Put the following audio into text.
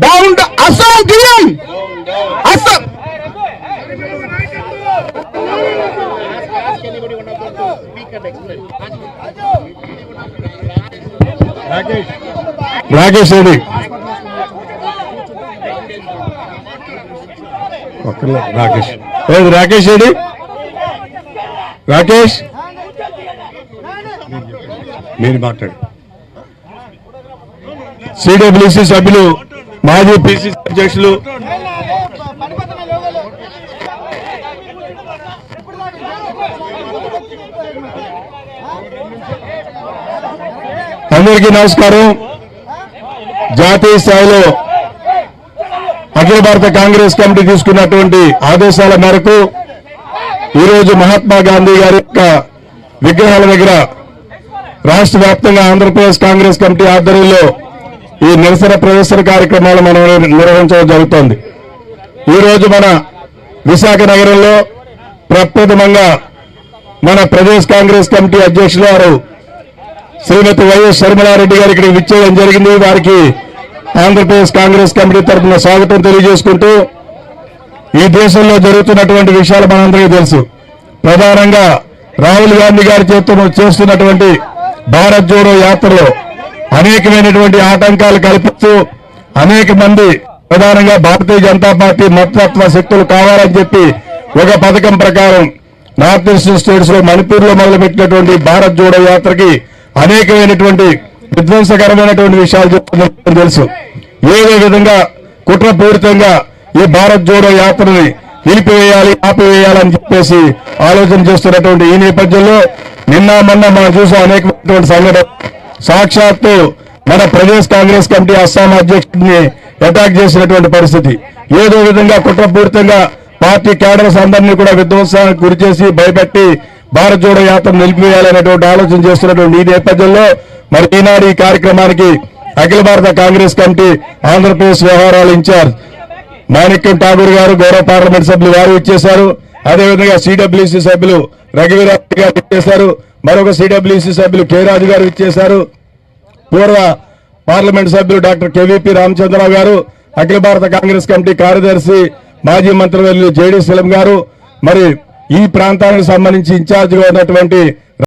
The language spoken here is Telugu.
Down the Assam DM. Assam. Rakesh Reddy. Rakesh. Hey, Rakesh Reddy. Rakesh. మీరు మాట్లాడు. సిడబ్ల్యూసి సభ్యులు మాజీ పిసిసి అధ్యక్షులు అందరికీ నమస్కారం. జాతీయ స్థాయిలో అఖిల భారత కాంగ్రెస్ కమిటీ తీసుకున్నటువంటి ఆదేశాల మేరకు ఈరోజు మహాత్మా గాంధీ గారి యొక్క విగ్రహాల దగ్గర రాష్ట్ర వ్యాప్తంగా ఆంధ్రప్రదేశ్ కాంగ్రెస్ కమిటీ ఆధ్వర్యంలో ఈ నిరసన ప్రదర్శన కార్యక్రమాలు మనం నిర్వహించడం జరుగుతోంది. ఈరోజు మన విశాఖ నగరంలో ప్రప్రథమంగా మన ప్రదేశ్ కాంగ్రెస్ కమిటీ అధ్యక్షులు వారు శ్రీమతి వైఎస్ శర్మిలారెడ్డి గారు ఇక్కడికి విచ్చేయడం జరిగింది. వారికి ఆంధ్రప్రదేశ్ కాంగ్రెస్ కమిటీ తరఫున స్వాగతం తెలియజేసుకుంటూ, ఈ దేశంలో జరుగుతున్నటువంటి విషయాలు మనందరికీ తెలుసు. ప్రధానంగా రాహుల్ గాంధీ గారి చేస్తున్నటువంటి భారత్ జోడో యాత్రలో అనేకమైనటువంటి ఆటంకాలు కల్పిస్తూ అనేక మంది ప్రధానంగా భారతీయ జనతా పార్టీ మతతత్వ శక్తులు కావాలని చెప్పి ఒక పథకం ప్రకారం నార్త్ ఈస్టర్న్ స్టేట్స్ లో మణిపూర్ లో మొదలుపెట్టినటువంటి భారత్ జోడో యాత్రకి అనేకమైనటువంటి విధ్వంసకరమైనటువంటి విషయాలు చెప్తున్నట్టు తెలుసు. ఏదో విధంగా కుట్రపూరితంగా ఈ భారత్ జోడో యాత్రని నిలిపివేయాలి, ఆపివేయాలని చెప్పేసి ఆలోచన చేస్తున్నటువంటి ఈ నేపథ్యంలో నిన్న మొన్న మనం చూసాం అనేకమైనటువంటి సంఘటన. సాక్షాత్తు మన ప్రదేశ్ కాంగ్రెస్ కమిటీ అస్సాం అధ్యక్షుడిని అటాక్ చేసినటువంటి పరిస్థితి. ఏదో విధంగా కుట్రపూరితంగా పార్టీ క్యాడర్స్ అందరినీ కూడా విధ్వంసానికి గురి చేసి భయపెట్టి భారత్ జోడో యాత్ర నిలిపివేయాలనేటువంటి ఆలోచన చేస్తున్నటువంటి ఈ నేపథ్యంలో మరి ఈనాడు ఈ కార్యక్రమానికి అఖిల భారత కాంగ్రెస్ కమిటీ ఆంధ్రప్రదేశ్ వ్యవహారాల ఇన్ఛార్జ్ మాణిక్యం ఠాగూర్ గారు, గౌరవ పార్లమెంట్ సభ్యులు వారు ఇచ్చేశారు. అదేవిధంగా సిడబ్ల్యూసి సభ్యులు రఘువీరారెడ్డి గారు ఇచ్చేశారు. మరొక సిడబ్ల్యూసి సభ్యులు కె రాజు గారు ఇచ్చేశారు. పూర్వ పార్లమెంట్ సభ్యులు డాక్టర్ కెవిపి రామచంద్రరావు గారు, అఖిల భారత కాంగ్రెస్ కమిటీ కార్యదర్శి మాజీ మంత్రివర్యులు జేడీ శిలం గారు, మరి ఈ ప్రాంతానికి సంబంధించి ఇన్ఛార్జిగా ఉన్నటువంటి